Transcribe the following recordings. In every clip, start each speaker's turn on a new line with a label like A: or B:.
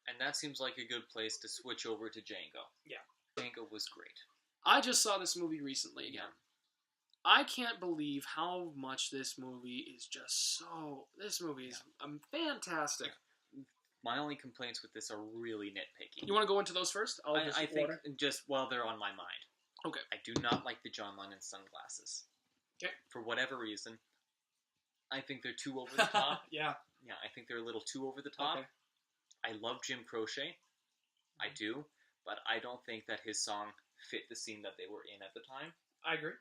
A: And that seems like a good place to switch over to Django.
B: Yeah.
A: Django was great.
B: I just saw this movie recently again. I can't believe how much this movie is just so... This movie is fantastic.
A: My only complaints with this are really nitpicky.
B: You want to go into those first?
A: I think just while they're on my mind.
B: Okay.
A: I do not like the John Lennon sunglasses.
B: Okay.
A: For whatever reason. I think they're too over the top.
B: Yeah.
A: Yeah, I think they're a little too over the top.
B: Okay.
A: I love Jim Croce. I do. But I don't think that his song fit the scene that they were in at the time.
B: I agree.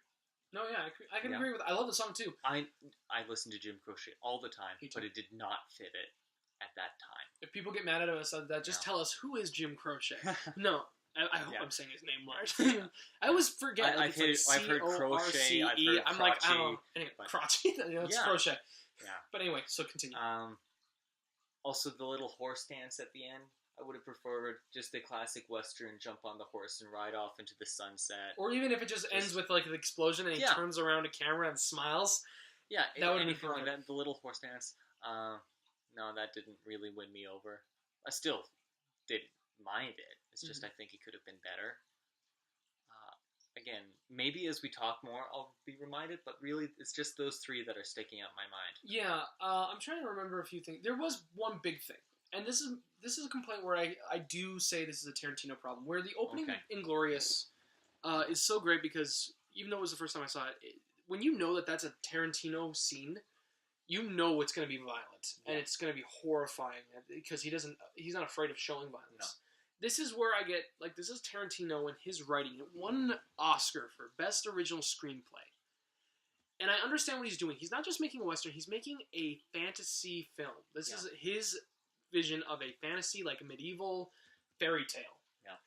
B: No, yeah, I can agree with that. I love the song too.
A: I listen to Jim Croce all the time, but it did not fit it at that time.
B: If people get mad at us on that, just tell us, who is Jim Croce? No, I hope I'm saying his name right. I always forget.
A: I've heard Croce. I've heard
B: I'm like, I don't know. Anyway, Croce. It's Croce.
A: Yeah.
B: But anyway, so continue.
A: Also, the little horse dance at the end. I would have preferred just the classic Western jump on the horse and ride off into the sunset.
B: Or even if it just ends with like an explosion and he turns around to camera and smiles.
A: Yeah,
B: that would
A: anything like that. The little horse dance. No, that didn't really win me over. I still didn't mind it. It's just I think it could have been better. Again, maybe as we talk more, I'll be reminded, but really, it's just those three that are sticking out in my mind.
B: Yeah, I'm trying to remember a few things. There was one big thing, and this is a complaint where I do say this is a Tarantino problem, where the opening Inglourious is so great because even though it was the first time I saw it, when you know that that's a Tarantino scene, you know it's going to be violent, and it's going to be horrifying, because he's not afraid of showing violence. No. This is where I get, like, this is Tarantino and his writing. It won an Oscar for Best Original Screenplay. And I understand what he's doing. He's not just making a Western, he's making a fantasy film. This is his vision of a fantasy, like a medieval fairy tale. Yeah.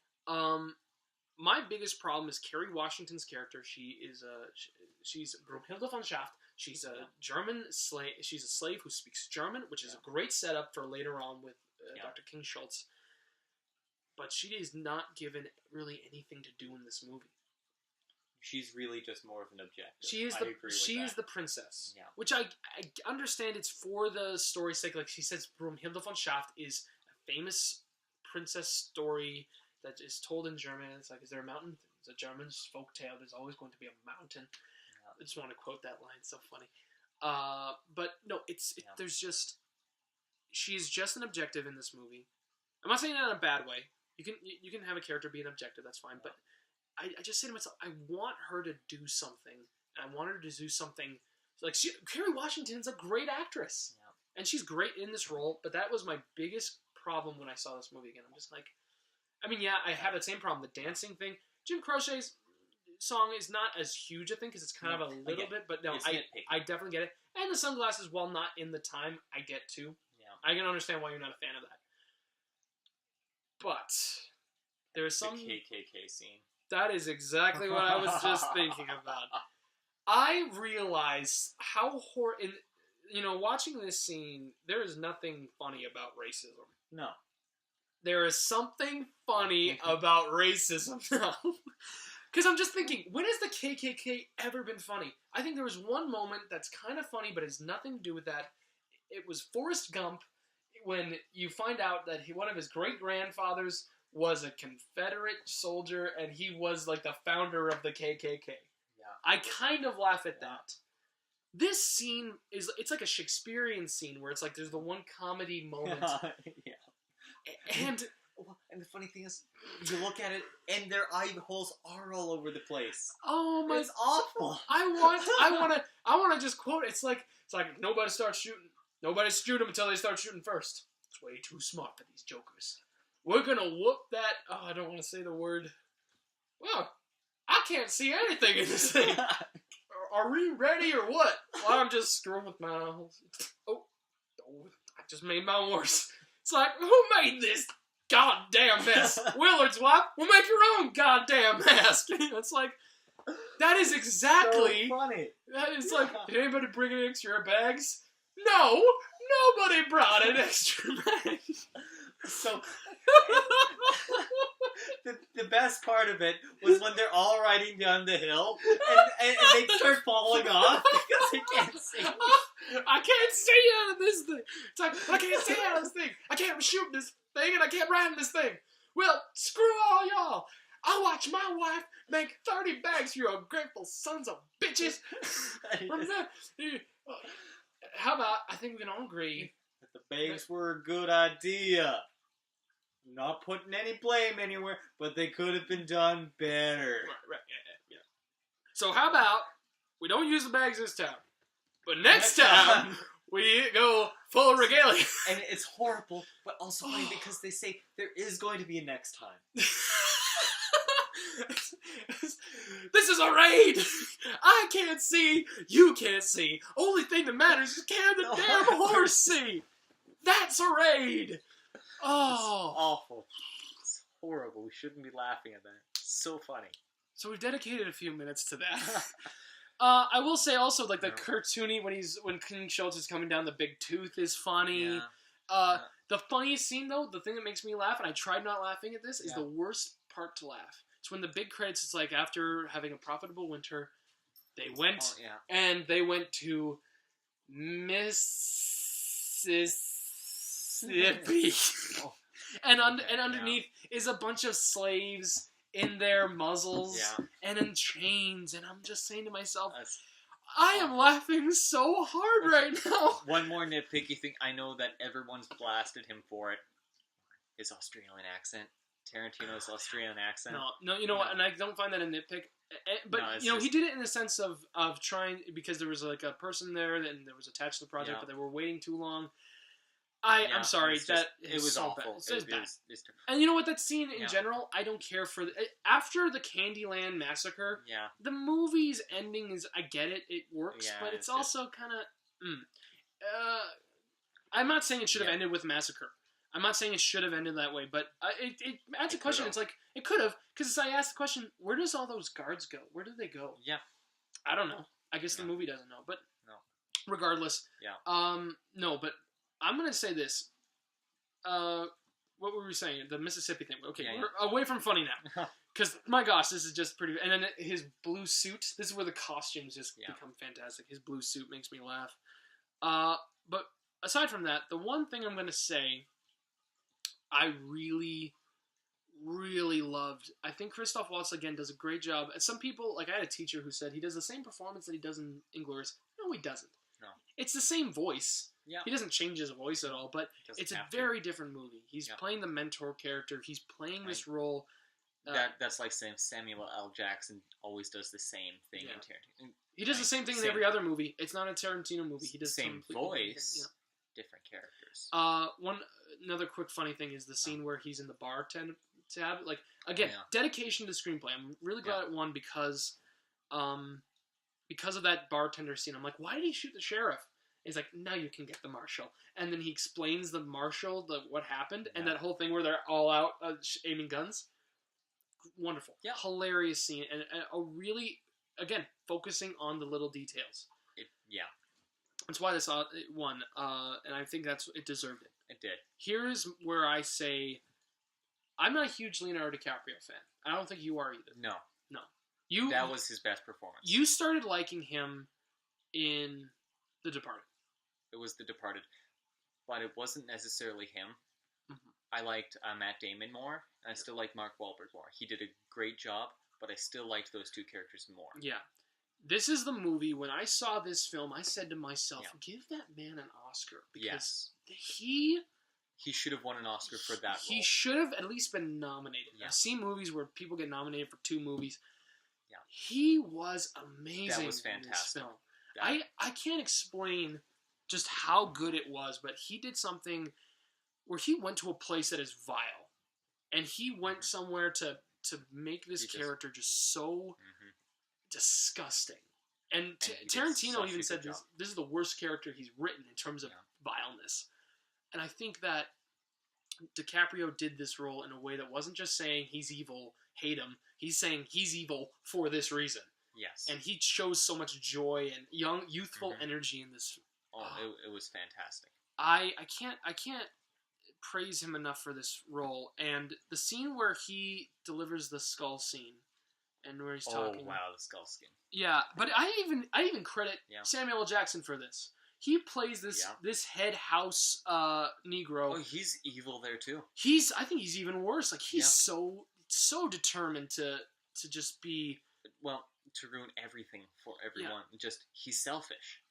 B: My biggest problem is Kerry Washington's character. She's Brunhilde von Schaft. She's a German slave. She's a slave who speaks German, which is a great setup for later on with Dr. King Schultz. But she is not given really anything to do in this movie.
A: She's really just more of an objective.
B: She is the princess. Yeah. Which I understand it's for the story's sake. Like she says, Brunhilde von Schaft is a famous princess story that is told in German. It's like, is there a mountain? It's a German folk tale. There's always going to be a mountain. Yeah. I just want to quote that line. It's so funny. But no, there's just... She's just an objective in this movie. I'm not saying that in a bad way. You can have a character be an objective, that's fine. But I just say to myself, I want her to do something. And I want her to do something... Like, Kerry Washington's a great actress. Yeah. And she's great in this role. But that was my biggest problem when I saw this movie again. I'm just like... I mean, yeah, I have that same problem. The dancing thing. Jim Croce's song is not as huge a thing because it's kind of a little bit. But no, I definitely get it. And the sunglasses, while not in the time, I get too. Yeah. I can understand why you're not a fan of that. But there is some...
A: The KKK scene.
B: That is exactly what I was just thinking about. I realize how watching this scene, there is nothing funny about racism.
A: No.
B: There is something funny about racism now. Because I'm just thinking, when has the KKK ever been funny? I think there was one moment that's kind of funny, but has nothing to do with that. It was Forrest Gump, when you find out that one of his great-grandfathers was a Confederate soldier, and he was like the founder of the KKK. Yeah. I kind of laugh at that. This scene it's like a Shakespearean scene where it's like there's the one comedy moment.
A: Yeah.
B: And
A: the funny thing is, you look at it, and their eye holes are all over the place.
B: Oh my!
A: It's awful.
B: I want to just quote. It's like nobody starts shooting. Nobody shoot them until they start shooting first. It's way too smart for these jokers. We're gonna whoop that. Oh, I don't want to say the word. Well, I can't see anything in this thing. Are we ready or what? Well, I'm just screwing with my holes. Oh, I just made my worse. It's like, who made this goddamn mess? Willard's wife? Well, make your own goddamn mask. It's like, that is exactly...
A: So funny.
B: It's like, did anybody bring in extra bags? No, nobody brought in extra bags.
A: So, the best part of it was when they're all riding down the hill, and they start falling off because they can't see.
B: I can't see out of this thing. It's like, I can't see out of this thing. I can't shoot this thing and I can't ride in this thing. Well, screw all y'all. I watch my wife make 30 bags for you ungrateful sons of bitches. How about, I think we can all agree
A: that the bags were a good idea. Not putting any blame anywhere, but they could have been done better.
B: Right, yeah. So how about we don't use the bags this time, but next time we go full regalia.
A: And it's horrible, but also funny because they say there is going to be a next time.
B: This is a raid! I can't see, you can't see. Only thing that matters is can the damn horse see? That's a raid! Oh.
A: It's awful. It's horrible. We shouldn't be laughing at that. It's so funny.
B: So we've dedicated a few minutes to that. I will say also, like, the cartoony, when King Schultz is coming down the big tooth is funny.
A: Yeah.
B: The funniest scene, though, the thing that makes me laugh, and I tried not laughing at this, is the worst part to laugh. It's when the big credits, it's like after having a profitable winter, they went to Mississippi. And underneath is a bunch of slaves in their muzzles and in chains, and I'm just saying to myself, I am laughing so hard right now.
A: One more nitpicky thing. I know that everyone's blasted him for it. His Australian accent. Tarantino's Australian accent.
B: No, you know what? And I don't find that a nitpick. But, he did it in the sense of trying, because there was like a person there and there was attached to the project, but they were waiting too long. I'm sorry. It was so awful. Bad. It was bad. And you know what? That scene in general, I don't care for. After the Candyland massacre, the movie's ending is, I get it. It works, but it's also kind of. I'm not saying it should have ended with massacre. I'm not saying it should have ended that way, but it adds a question. It's like, it could have, because I asked the question, where does all those guards go? Where do they go?
A: Yeah.
B: I don't know. I guess the movie doesn't know, but regardless.
A: Yeah.
B: No, but I'm going to say this. What were we saying? The Mississippi thing. Okay, we're away from funny now. Because, my gosh, this is just pretty... And then his blue suit. This is where the costumes just become fantastic. His blue suit makes me laugh. But aside from that, the one thing I'm going to say I really, really loved. I think Christoph Waltz, again, does a great job. And some people, like I had a teacher who said he does the same performance that he does in Inglourious. No, he doesn't.
A: No.
B: It's the same voice.
A: Yeah.
B: He doesn't change his voice at all, but it's a very different movie. He's playing the mentor character. He's playing this role.
A: That's like saying Samuel L. Jackson always does the same thing in Tarantino.
B: He does the same thing in every other movie. It's not a Tarantino movie. He does
A: same voice, different characters.
B: Another quick funny thing is the scene where he's in the bar tab. Like, again, dedication to screenplay. I'm really glad it won because of that bartender scene. I'm like, why did he shoot the sheriff? He's like, now you can get the marshal. And then he explains the marshal, what happened, and that whole thing where they're all out aiming guns. Wonderful. Yeah. Hilarious scene. And a really, again, focusing on the little details. That's why this won. And I think it deserved it.
A: It did.
B: Here's where I say, I'm not a huge Leonardo DiCaprio fan. I don't think you are either.
A: No.
B: That
A: was his best performance.
B: You started liking him in The Departed.
A: It was The Departed. But it wasn't necessarily him. Mm-hmm. I liked Matt Damon more, and I still like Mark Wahlberg more. He did a great job, but I still liked those two characters more. Yeah.
B: This is the movie, when I saw this film, I said to myself, give that man an Oscar. Because he should have won an Oscar for that role. He should have at least been nominated. Yeah. I've seen movies where people get nominated for 2 movies. Yeah. He was amazing. That was fantastic. In this film. I can't explain just how good it was, but he did something where he went to a place that is vile. And he went somewhere to make this character just so disgusting. And Tarantino even said this is the worst character he's written in terms of vileness. And I think that DiCaprio did this role in a way that wasn't just saying he's evil, hate him. He's saying he's evil for this reason. Yes. And he shows so much joy and youthful energy in this. Oh, it was fantastic. I can't praise him enough for this role. And the scene where he delivers the skull scene and where he's talking. Oh wow, the skull scene. Yeah, but I even credit Samuel L. Jackson for this. He plays this head house Negro.
A: Oh, he's evil there too.
B: I think he's even worse. Like he's so determined to just be
A: to ruin everything for everyone. Just he's selfish.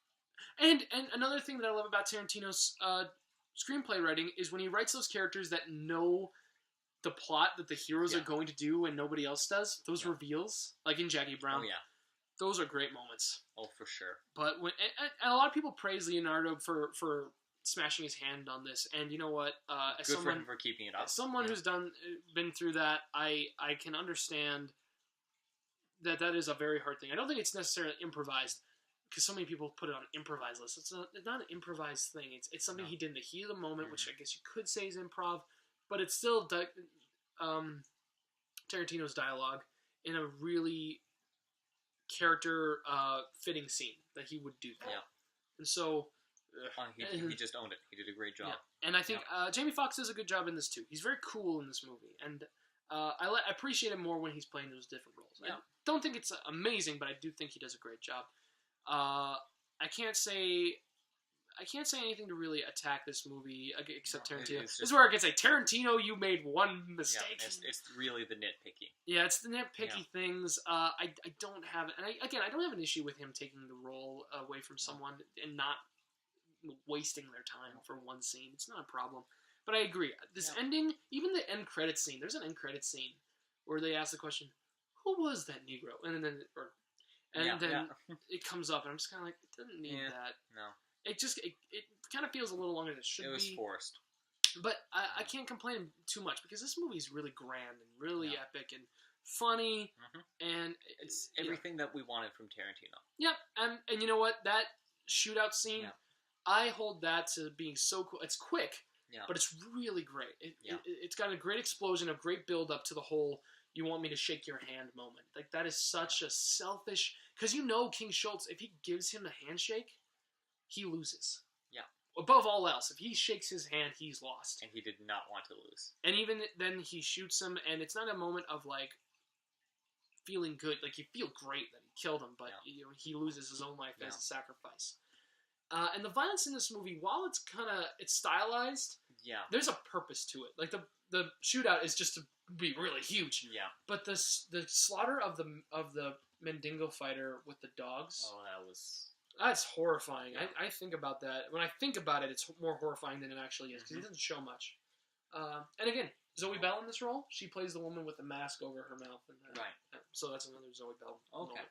B: And another thing that I love about Tarantino's screenplay writing is when he writes those characters that know the plot that the heroes are going to do and nobody else does. Those reveals, like in Jackie Brown.
A: Oh yeah.
B: Those are great moments.
A: Oh, for sure.
B: But when and a lot of people praise Leonardo for smashing his hand on this, and you know what? As
A: Good
B: someone
A: for him for keeping it up.
B: As someone who's been through that, I can understand that is a very hard thing. I don't think it's necessarily improvised, because so many people put it on improvised lists. It's not an improvised thing. It's something he did in the heat of the moment, which I guess you could say is improv, but it's still Tarantino's dialogue in a really character fitting scene that he would do that. Yeah. And so
A: he just owned it. He did a great job.
B: Yeah. And I think Jamie Foxx does a good job in this too. He's very cool in this movie, and I appreciate him more when he's playing those different roles. Yeah. I don't think it's amazing, but I do think he does a great job. I can't say anything to really attack this movie except Tarantino. This is where I can say, Tarantino, you made one mistake.
A: Yeah, it's really the nitpicky.
B: Yeah, it's the nitpicky things. I don't have, and I don't have an issue with him taking the role away from someone and not wasting their time for one scene. It's not a problem. But I agree. This ending, even the end credits scene, there's an end credits scene where they ask the question, who was that Negro? And then it comes up, and I'm just kind of like, it doesn't need that. No. It kind of feels a little longer than it should be. It was
A: forced.
B: But I can't complain too much, because this movie is really grand and really epic and funny, and
A: it's everything that we wanted from Tarantino.
B: Yep, and you know what? That shootout scene, I hold that to being so cool. It's quick, but it's really great. It's got a great explosion, a great build-up to the whole "you want me to shake your hand" moment. Like, that is such a selfish... Because King Schultz, if he gives him the handshake, he loses. Yeah. Above all else, if he shakes his hand, he's lost.
A: And he did not want to lose.
B: And even then, he shoots him, and it's not a moment of, like, feeling good. Like, you feel great that he killed him, but he loses his own life as a sacrifice. And the violence in this movie, while it's stylized, there's a purpose to it. Like, the shootout is just to be really huge. Yeah. But the slaughter of the Mandingo fighter with the dogs.
A: Oh,
B: that's horrifying. Yeah. I think about that. When I think about it, it's more horrifying than it actually is, because it doesn't show much. And again, Zoe Bell in this role, she plays the woman with the mask over her mouth. And,
A: right.
B: So that's another Zoe Bell moment.